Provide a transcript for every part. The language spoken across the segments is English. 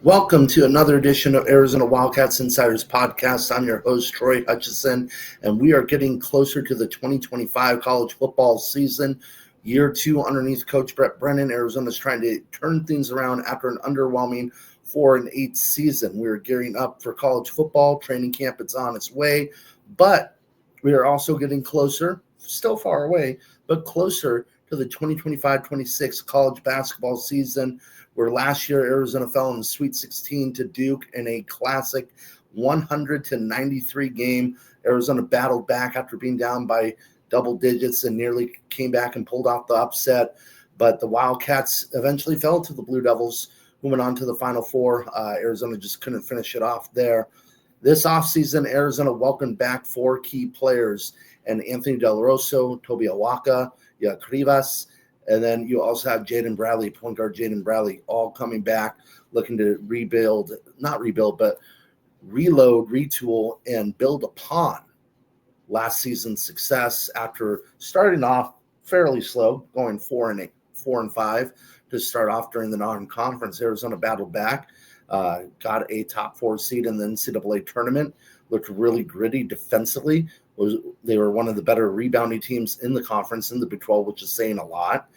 Welcome to another edition of Arizona Wildcats Insiders Podcast. I'm your host, Troy Hutchison, and we are getting closer to the 2025 college football season. Year two underneath Coach Brett Brennan. Arizona's trying to turn things around after an underwhelming 4-8 season. We're gearing up for college football. Training camp is on its way, but we are also getting closer, still far away, but closer to the 2025-26 college basketball season, where last year Arizona fell in the Sweet 16 to Duke in a classic 100-93 game. Arizona battled back after being down by double digits and nearly came back and pulled off the upset. But the Wildcats eventually fell to the Blue Devils, who went on to the Final Four. Arizona just couldn't finish it off there. This offseason, Arizona welcomed back four key players, and Anthony Del Rosso, Tobe Awaka, Rivas, and then you also have Jaden Bradley, point guard Jaden Bradley, all coming back, looking to reload, retool, and build upon last season's success after starting off fairly slow, going 4-5 to start off during the non-conference. Arizona battled back, got a top 4 seed in the NCAA tournament, looked really gritty defensively. They were one of the better rebounding teams in the conference in the Big 12, which is saying a lot.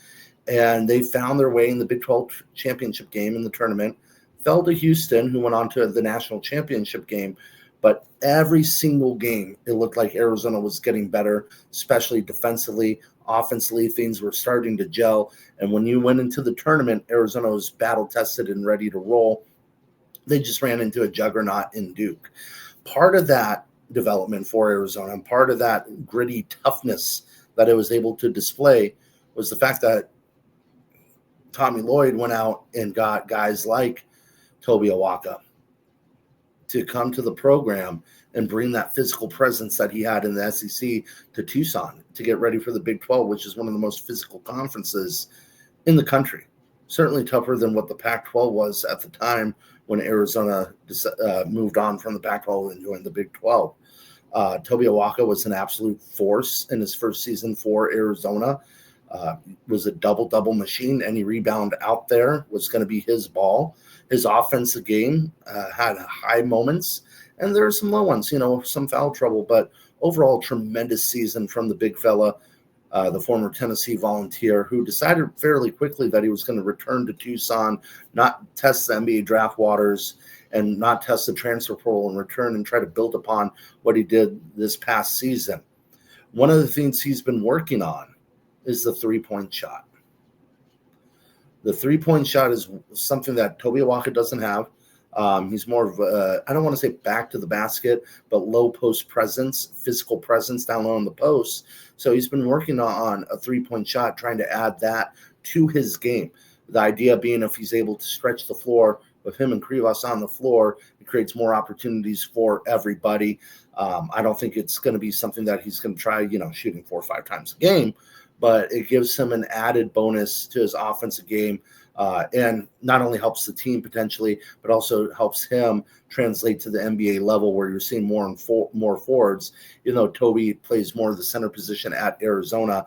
And they found their way in the Big 12 championship game in the tournament, fell to Houston, who went on to the national championship game. But every single game, it looked like Arizona was getting better, especially defensively. Offensively, things were starting to gel. And when you went into the tournament, Arizona was battle-tested and ready to roll. They just ran into a juggernaut in Duke. Part of that development for Arizona and part of that gritty toughness that it was able to display was the fact that Tommy Lloyd went out and got guys like Tobe Awaka to come to the program and bring that physical presence that he had in the SEC to Tucson to get ready for the Big 12, which is one of the most physical conferences in the country. Certainly tougher than what the Pac-12 was at the time when Arizona moved on from the Pac-12 and joined the Big 12. Tobe Awaka was an absolute force in his first season for Arizona. Was a double-double machine. Any rebound out there was going to be his ball. His offensive game had high moments, and there were some low ones, some foul trouble, but overall tremendous season from the big fella, the former Tennessee Volunteer, who decided fairly quickly that he was going to return to Tucson, not test the NBA draft waters, and not test the transfer portal, and return and try to build upon what he did this past season. One of the things he's been working on is the three-point shot. The three-point shot is something that Tobe Awaka doesn't have. He's more of I don't want to say back to the basket, but low post presence, physical presence down low in the post. So he's been working on a three-point shot, trying to add that to his game. The idea being if he's able to stretch the floor with him and Rivas on the floor, it creates more opportunities for everybody. I don't think it's going to be something that he's going to try, shooting 4 or 5 times a game, but it gives him an added bonus to his offensive game, and not only helps the team potentially, but also helps him translate to the NBA level where you're seeing more and more forwards. Even though Tobe plays more of the center position at Arizona,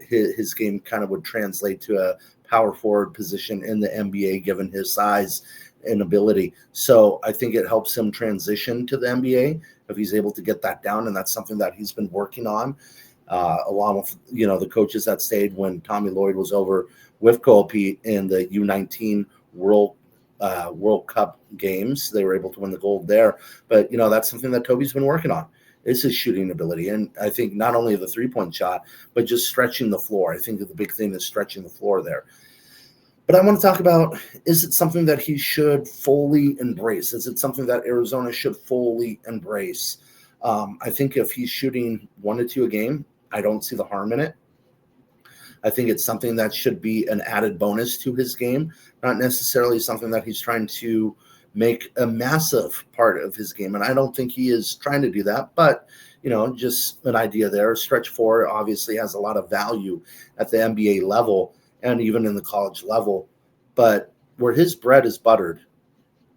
his game kind of would translate to a power forward position in the NBA given his size and ability. So I think it helps him transition to the NBA if he's able to get that down, and that's something that he's been working on. Along with the coaches that stayed when Tommy Lloyd was over with Colby in the U19 World Cup games. They were able to win the gold there. But that's something that Toby's been working on, is his shooting ability. And I think not only the three-point shot, but just stretching the floor. I think that the big thing is stretching the floor there. But I want to talk about, is it something that he should fully embrace? Is it something that Arizona should fully embrace? I think if he's shooting 1 to 2 a game, I don't see the harm in it. I think it's something that should be an added bonus to his game, not necessarily something that he's trying to make a massive part of his game. And I don't think he is trying to do that, but, just an idea there. Stretch 4 obviously has a lot of value at the NBA level and even in the college level. But where his bread is buttered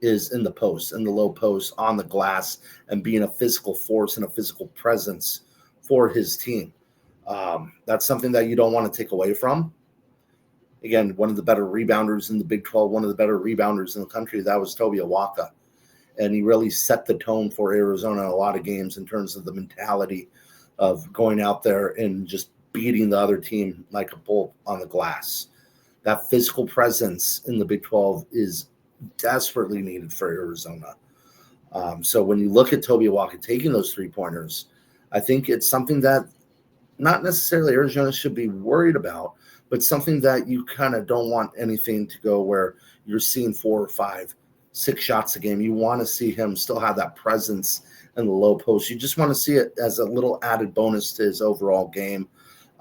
is in the post, in the low post, on the glass, and being a physical force and a physical presence for his team. That's something that you don't want to take away from. again, one of the better rebounders in the Big 12, one of the better rebounders in the country. That was Tobe Awaka. And he really set the tone for Arizona in a lot of games in terms of the mentality of going out there and just beating the other team like a bull on the glass. That physical presence in the Big 12 is desperately needed for Arizona. So when you look at Tobe Awaka taking those 3-pointers, I think it's something that not necessarily Arizona should be worried about, but something that you kind of don't want anything to go where you're seeing 4 or 5, 6 shots a game. You want to see him still have that presence in the low post. You just want to see it as a little added bonus to his overall game.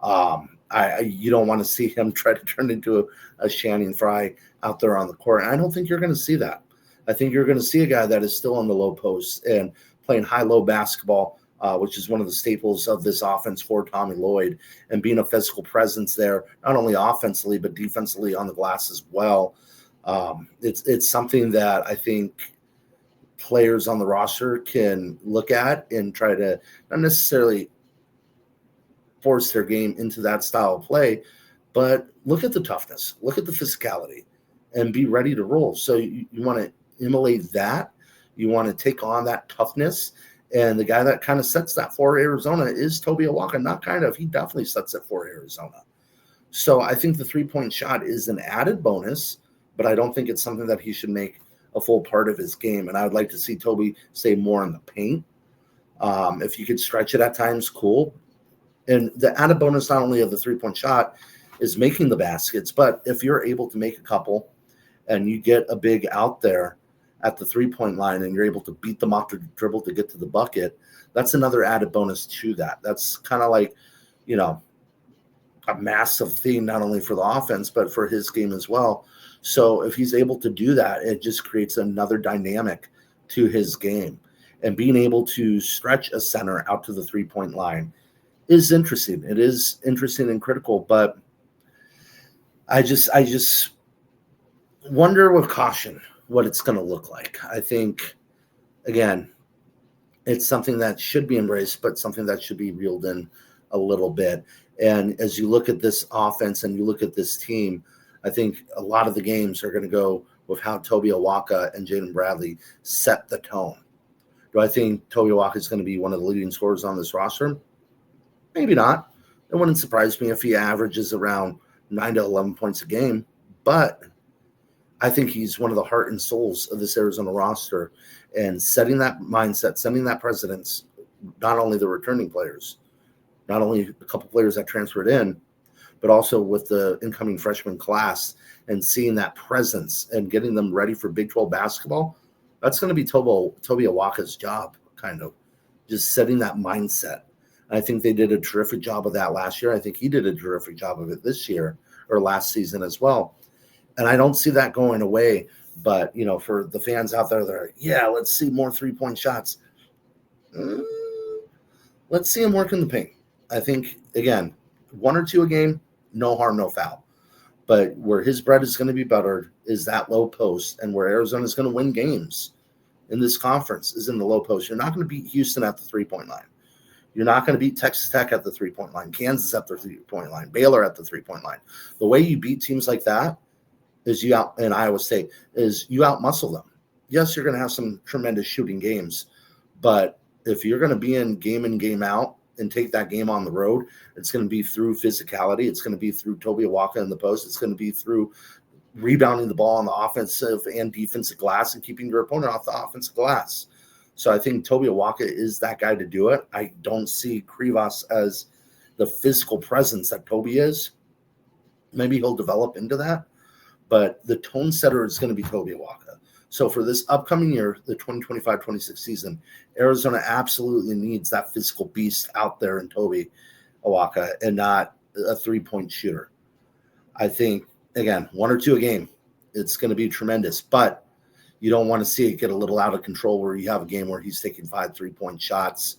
You don't want to see him try to turn into a Shannon Fry out there on the court. And I don't think you're going to see that. I think you're going to see a guy that is still on the low post and playing high-low basketball, which is one of the staples of this offense for Tommy Lloyd, and being a physical presence there, not only offensively, but defensively on the glass as well. It's something that I think players on the roster can look at and try to not necessarily force their game into that style of play, but look at the toughness, look at the physicality, and be ready to roll. So you want to emulate that. You want to take on that toughness. And the guy that kind of sets that for Arizona is Tobe Awaka. Not kind of, he definitely sets it for Arizona. So I think the 3-point shot is an added bonus, but I don't think it's something that he should make a full part of his game. And I would like to see Tobe stay more in the paint. If you could stretch it at times, cool. And the added bonus not only of the 3-point shot is making the baskets, but if you're able to make a couple and you get a big out there at the 3-point line and you're able to beat them off the dribble to get to the bucket, that's another added bonus to that. That's kind of like, a massive theme, not only for the offense, but for his game as well. So if he's able to do that, it just creates another dynamic to his game. And being able to stretch a center out to the 3-point line is interesting. It is interesting and critical, but I just wonder with caution what it's going to look like. I think, again, it's something that should be embraced, but something that should be reeled in a little bit. And as you look at this offense and you look at this team, I think a lot of the games are going to go with how Tobe Awaka and Jaden Bradley set the tone. Do I think Tobe Awaka is going to be one of the leading scorers on this roster? Maybe not. It wouldn't surprise me if he averages around 9 to 11 points a game, but I think he's one of the heart and souls of this Arizona roster, and setting that mindset, setting that precedence, not only the returning players, not only a couple players that transferred in, but also with the incoming freshman class, and seeing that presence and getting them ready for Big 12 basketball. That's going to be Tobe Awaka's job, kind of just setting that mindset. I think they did a terrific job of that last year. I think he did a terrific job of it this year or last season as well. And I don't see that going away. But, for the fans out there, they're like, yeah, let's see more 3-point shots. Let's see him work in the paint. I think, again, 1 or 2 a game, no harm, no foul. But where his bread is going to be buttered is that low post, and where Arizona is going to win games in this conference is in the low post. You're not going to beat Houston at the 3-point line. You're not going to beat Texas Tech at the 3-point line, Kansas at the 3-point line, Baylor at the 3-point line. The way you beat teams like that is in Iowa State is you out-muscle them. Yes, you're going to have some tremendous shooting games, but if you're going to be in, game out, and take that game on the road, it's going to be through physicality. It's going to be through Tobe Awaka in the post. It's going to be through rebounding the ball on the offensive and defensive glass and keeping your opponent off the offensive glass. So I think Tobe Awaka is that guy to do it. I don't see Krivas as the physical presence that Tobe is. Maybe he'll develop into that, but the tone setter is going to be Tobe Awaka. So for this upcoming year, the 2025-26 season, Arizona absolutely needs that physical beast out there in Tobe Awaka and not a 3-point shooter. I think, again, 1 or 2 a game, it's going to be tremendous, but you don't want to see it get a little out of control where you have a game where he's taking 5 3-point shots.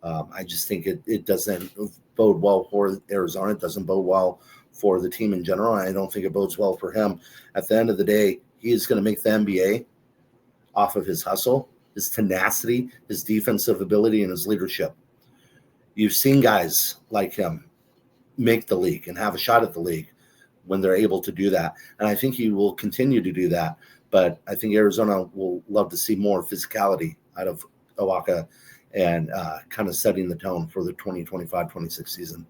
I just think it doesn't bode well for Arizona. It doesn't bode well for the team in general. I don't think it bodes well for him. At the end of the day, he is going to make the NBA off of his hustle, his tenacity, his defensive ability, and his leadership. You've seen guys like him make the league and have a shot at the league when they're able to do that. And I think he will continue to do that. But I think Arizona will love to see more physicality out of Awaka and kind of setting the tone for the 2025-26 season.